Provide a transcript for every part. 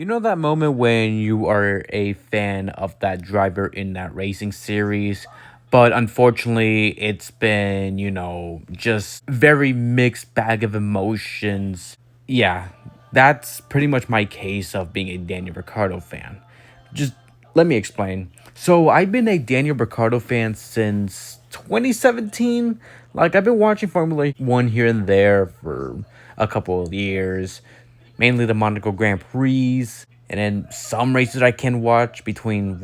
You know that moment when you are a fan of that driver in that racing series, but unfortunately it's been, just very mixed bag of emotions. Yeah, that's pretty much my case of being a Daniel Ricciardo fan. Just let me explain. So I've been a Daniel Ricciardo fan since 2017. Like I've been watching Formula One here and there for a couple of years, mainly the Monaco Grand Prix, and then some races I can watch between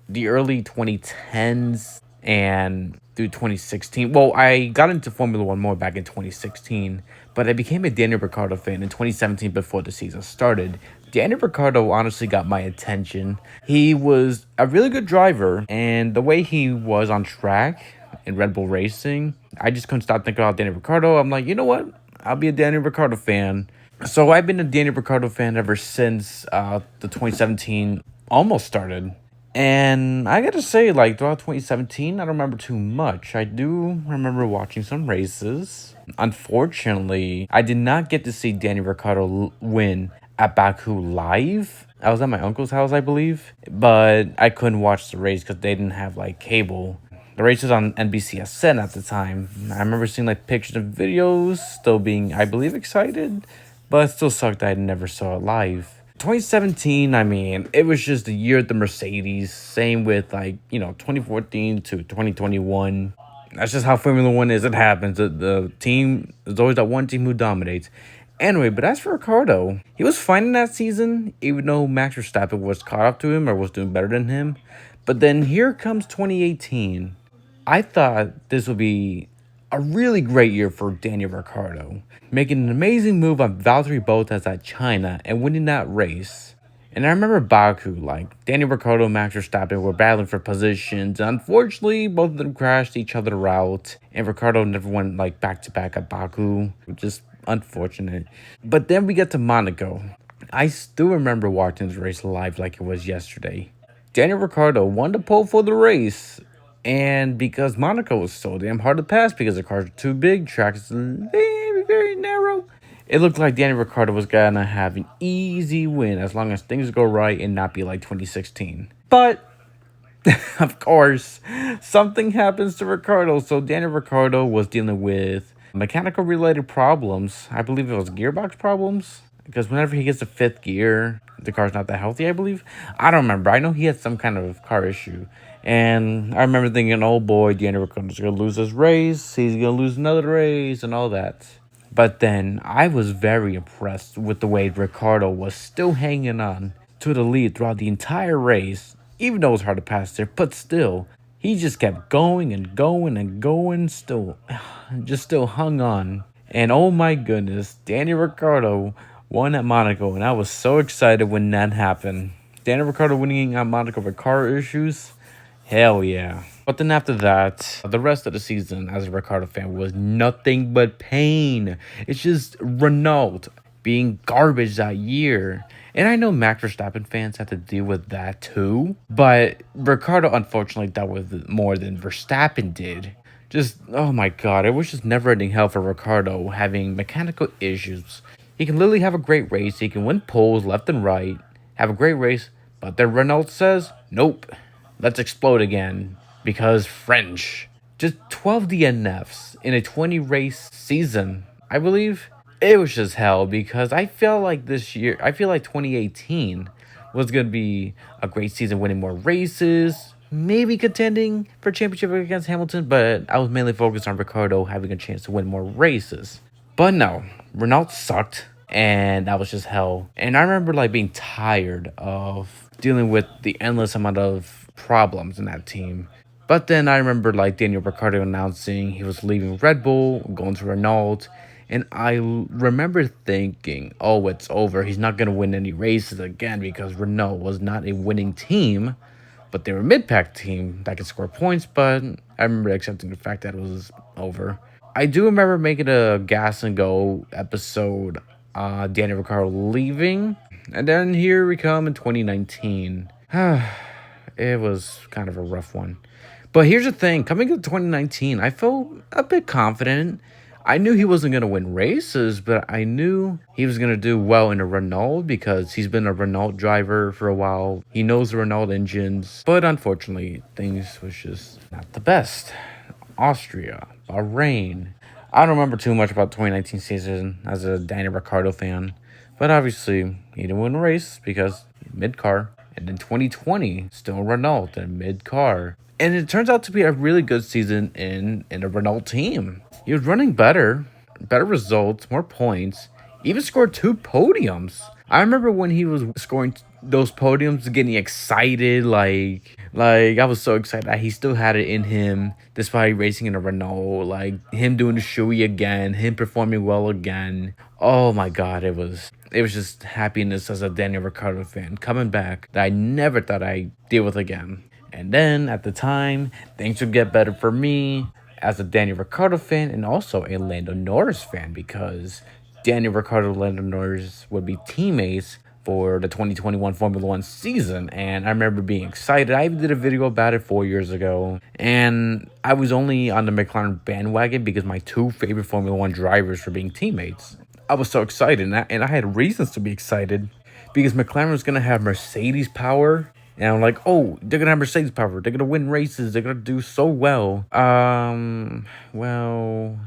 the early 2010s and through 2016. Well, I got into Formula One more back in 2016, but I became a Daniel Ricciardo fan in 2017 before the season started. Daniel Ricciardo honestly got my attention. He was a really good driver, and the way he was on track in Red Bull Racing, I just couldn't stop thinking about Daniel Ricciardo. I'm like, you know what? I'll be a Daniel Ricciardo fan. So I've been a Daniel Ricciardo fan ever since the 2017 almost started. And I gotta say, like, throughout 2017, I don't remember too much. I do remember watching some races. Unfortunately, I did not get to see Daniel Ricciardo win at Baku live. I was at my uncle's house, I believe. But I couldn't watch the race because they didn't have, like, cable. The race was on NBCSN at the time. I remember seeing, like, pictures and videos, still being, I believe, excited. But it still sucked that I never saw it live. 2017, I mean, it was just the year of the Mercedes. Same with 2014 to 2021. That's just how Formula One is. It happens. The team is always that one team who dominates. Anyway, but as for Ricardo, he was fine in that season, even though Max Verstappen was caught up to him or was doing better than him. But then here comes 2018. I thought this would be a really great year for Daniel Ricciardo, making an amazing move on Valtteri Bottas at China and winning that race. And I remember Baku, like Daniel Ricciardo and Max Verstappen were battling for positions. Unfortunately, both of them crashed each other out, and Ricciardo never went like back to back at Baku, which is unfortunate. But then we get to Monaco. I still remember watching this race live like it was yesterday. Daniel Ricciardo won the pole for the race. And because Monaco was so damn hard to pass because the cars are too big, track is very, very narrow, it looked like Daniel Ricciardo was gonna have an easy win as long as things go right and not be like 2016. But of course, something happens to Ricciardo. So Daniel Ricciardo was dealing with mechanical related problems. I believe it was gearbox problems. Because whenever he gets to fifth gear, the car's not that healthy, I believe. I don't remember. I know he had some kind of car issue. And I remember thinking, oh boy, Daniel Ricciardo's going to lose this race. He's going to lose another race and all that. But then I was very impressed with the way Ricciardo was still hanging on to the lead throughout the entire race. Even though it was hard to pass there, but still, he just kept going and going and going, still hung on. And oh my goodness, Daniel Ricciardo won at Monaco, and I was so excited when that happened. Daniel Ricciardo winning at Monaco with car issues, hell yeah. But then after that, the rest of the season as a Ricciardo fan was nothing but pain. It's just Renault being garbage that year. And I know Max Verstappen fans have to deal with that too. But Ricciardo unfortunately dealt with it more than Verstappen did. Just, oh my god, it was just never-ending hell for Ricciardo having mechanical issues. He can literally have a great race. He can win poles left and right, have a great race. But then Renault says, nope, let's explode again. Because French. Just 12 DNFs in a 20-race season, I believe. It was just hell because I feel like 2018 was going to be a great season, winning more races, maybe contending for championship against Hamilton, but I was mainly focused on Ricciardo having a chance to win more races. But no, Renault sucked, and that was just hell. And I remember being tired of dealing with the endless amount of problems in that team. But then I remember Daniel Ricciardo announcing he was leaving Red Bull, going to Renault. And I remember thinking, oh, it's over. He's not going to win any races again because Renault was not a winning team. But they were a mid-pack team that could score points. But I remember accepting the fact that it was over. I do remember making a Gas and Go episode, Daniel Ricciardo leaving. And then here we come in 2019. It was kind of a rough one. But here's the thing. Coming into 2019, I felt a bit confident. I knew he wasn't going to win races, but I knew he was going to do well in a Renault because he's been a Renault driver for a while. He knows the Renault engines, but unfortunately, things was just not the best. Austria, Bahrain. I don't remember too much about 2019 season as a Daniel Ricciardo fan, but obviously he didn't win a race because mid car. And in 2020, still Renault and mid car. And it turns out to be a really good season in a Renault team. He was running better results, more points. Even scored two podiums. I remember when he was scoring those podiums, getting excited, like I was so excited that he still had it in him, despite racing in a Renault. Like him doing the shoey again, him performing well again. Oh my God, it was just happiness as a Daniel Ricciardo fan coming back that I never thought I'd deal with again. And then at the time, things would get better for me as a Daniel Ricciardo fan and also a Lando Norris fan because Daniel Ricciardo and Lando Norris would be teammates for the 2021 Formula One season. And I remember being excited. I even did a video about it 4 years ago. And I was only on the McLaren bandwagon because my two favorite Formula One drivers were being teammates. I was so excited, and I had reasons to be excited because McLaren was going to have Mercedes power. And I'm like, oh, they're going to have Mercedes power. They're going to win races. They're going to do so well. Well,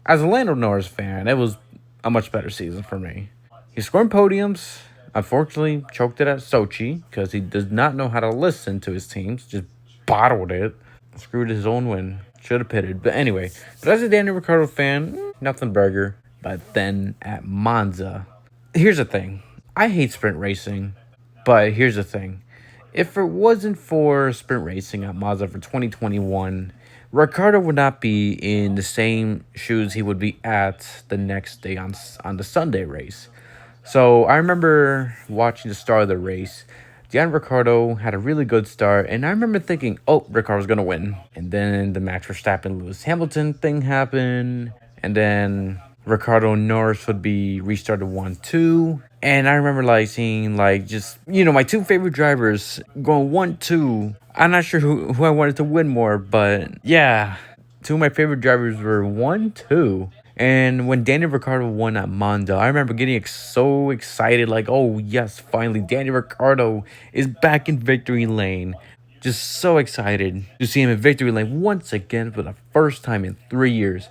as a Lando Norris fan, it was a much better season for me. He's scoring podiums. Unfortunately, choked it at Sochi because he does not know how to listen to his teams. Just bottled it. Screwed his own win. Should have pitted. But anyway, but as a Daniel Ricciardo fan, nothing burger. But then at Monza, here's the thing. I hate sprint racing, but here's the thing. If it wasn't for sprint racing at Monza for 2021, Ricciardo would not be in the same shoes he would be at the next day on the Sunday race. So I remember watching the start of the race. Daniel Ricciardo had a really good start, and I remember thinking, oh, Ricciardo's going to win. And then the Max Verstappen-Lewis Hamilton thing happened, and then Ricciardo and Norris would be restarted 1-2. And I remember seeing just, my two favorite drivers going 1-2. I'm not sure who I wanted to win more, but yeah, two of my favorite drivers were 1-2. And when Daniel Ricciardo won at Monza, I remember getting so excited, oh yes, finally, Daniel Ricciardo is back in victory lane. Just so excited to see him in victory lane once again for the first time in 3 years.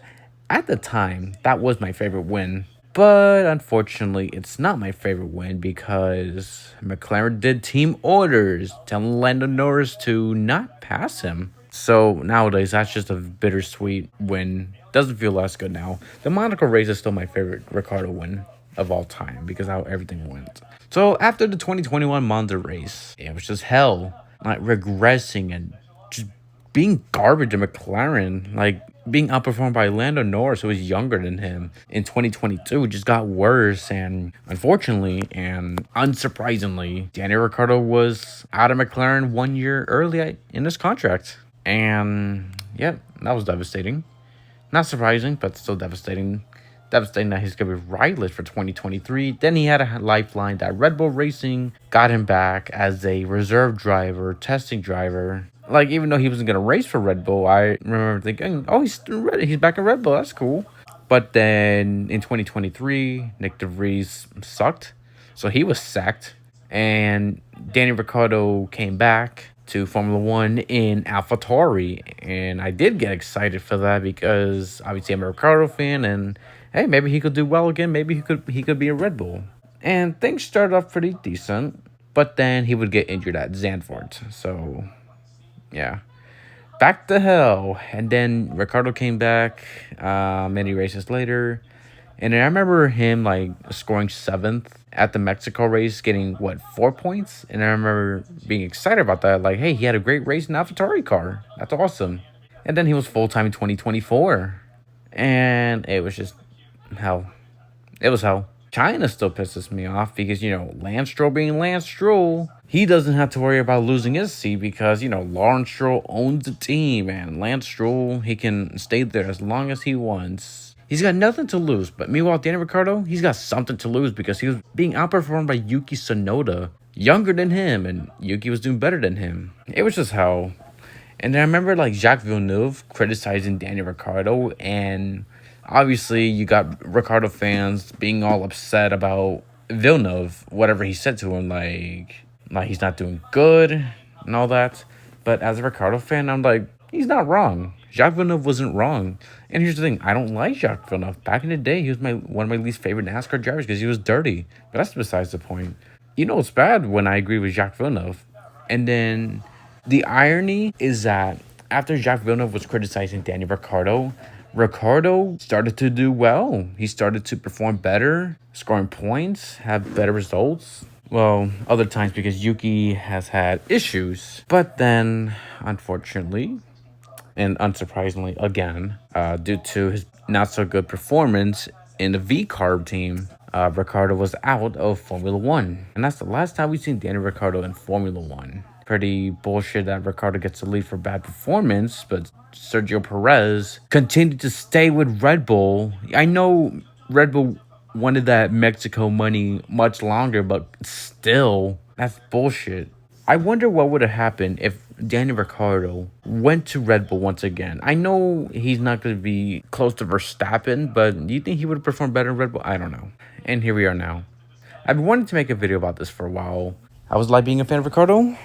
At the time, that was my favorite win. But unfortunately, it's not my favorite win because McLaren did team orders telling Lando Norris to not pass him. So nowadays, that's just a bittersweet win. Doesn't feel less good now. The Monaco race is still my favorite Ricciardo win of all time because how everything went. So after the 2021 Monza race, it was just hell. Regressing and just being garbage in McLaren. Being outperformed by Lando Norris, who was younger than him in 2022, just got worse. And unfortunately and unsurprisingly, Daniel Ricciardo was out of McLaren 1 year early in his contract. And yeah, that was devastating. Not surprising, but still devastating. Devastating that he's going to be rideless for 2023. Then he had a lifeline that Red Bull Racing got him back as a reserve driver, testing driver. Even though he wasn't going to race for Red Bull, I remember thinking, oh, he's back at Red Bull. That's cool. But then in 2023, Nick DeVries sucked. So he was sacked. And Daniel Ricciardo came back to Formula One in AlphaTauri. And I did get excited for that because obviously I'm a Ricciardo fan. And hey, maybe he could do well again. Maybe he could be a Red Bull. And things started off pretty decent. But then he would get injured at Zandvoort. So yeah, back to hell. And then Ricciardo came back many races later. And I remember him scoring 7th at the Mexico race, getting 4 points. And I remember being excited about that. Hey, he had a great race in AlphaTauri car. That's awesome. And then he was full-time in 2024. And it was just hell. It was hell. China still pisses me off because, Lance Stroll being Lance Stroll, he doesn't have to worry about losing his seat because, Lawrence Stroll owns the team, and Lance Stroll, he can stay there as long as he wants. He's got nothing to lose, but meanwhile, Daniel Ricciardo, he's got something to lose because he was being outperformed by Yuki Tsunoda, younger than him, and Yuki was doing better than him. It was just hell. And then I remember, Jacques Villeneuve criticizing Daniel Ricciardo, and Obviously, you got Ricardo fans being all upset about Villeneuve, whatever he said to him, like he's not doing good and all that. But as a Ricardo fan, I'm like, he's not wrong. Jacques Villeneuve wasn't wrong. And here's the thing, I don't like Jacques Villeneuve. Back in the day, he was my one of my least favorite NASCAR drivers because he was dirty. But that's besides the point. You know it's bad when I agree with Jacques Villeneuve. And then the irony is that after Jacques Villeneuve was criticizing Daniel Ricciardo, Ricciardo started to do well. He started to perform better, scoring points, have better results. Well, other times because Yuki has had issues. But then, unfortunately, and unsurprisingly again, due to his not so good performance in the V Carb team, Ricciardo was out of Formula One. And that's the last time we've seen Daniel Ricciardo in Formula One. Pretty bullshit that Ricciardo gets the lead for bad performance, but Sergio Perez continued to stay with Red Bull. I know Red Bull wanted that Mexico money much longer, but still, that's bullshit. I wonder what would have happened if Daniel Ricciardo went to Red Bull once again. I know he's not going to be close to Verstappen, but do you think he would have performed better in Red Bull? I don't know. And here we are now. I've been wanting to make a video about this for a while. How was it like being a fan of Ricciardo?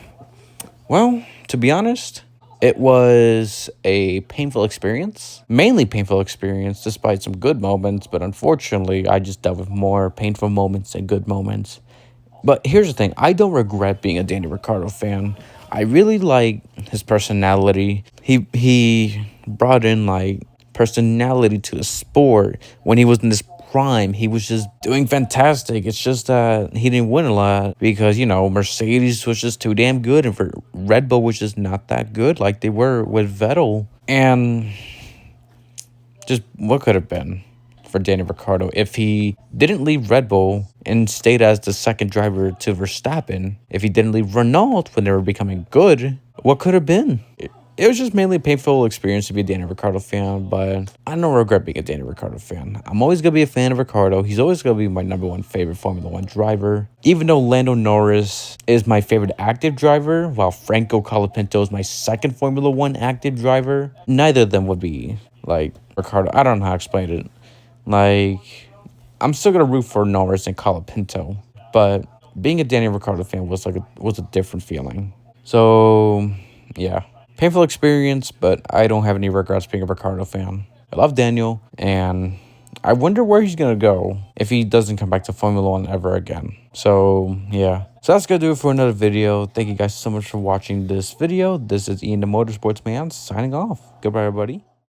Well, to be honest, it was a painful experience. Mainly painful experience, despite some good moments, but unfortunately, I just dealt with more painful moments than good moments. But here's the thing, I don't regret being a Daniel Ricciardo fan. I really like his personality. He brought in like personality to the sport. When he was in his prime, he was just doing fantastic. It's just that he didn't win a lot because, you know, Mercedes was just too damn good and for Red Bull was just not that good like they were with Vettel. And just what could have been for Daniel Ricciardo if he didn't leave Red Bull and stayed as the second driver to Verstappen, if he didn't leave Renault when they were becoming good, what could have been? It was just mainly a painful experience to be a Daniel Ricciardo fan, but I don't regret being a Daniel Ricciardo fan. I'm always going to be a fan of Ricciardo. He's always going to be my number one favorite Formula One driver. Even though Lando Norris is my favorite active driver, while Franco Colapinto is my second Formula One active driver, neither of them would be like Ricciardo. I don't know how to explain it. Like, I'm still going to root for Norris and Colapinto, but being a Daniel Ricciardo fan was a different feeling. So, yeah. Painful experience, but I don't have any regrets being a Ricciardo fan. I love Daniel, and I wonder where he's going to go if he doesn't come back to Formula One ever again. So, yeah. So that's going to do it for another video. Thank you guys so much for watching this video. This is Ian the Motorsports Man signing off. Goodbye, everybody.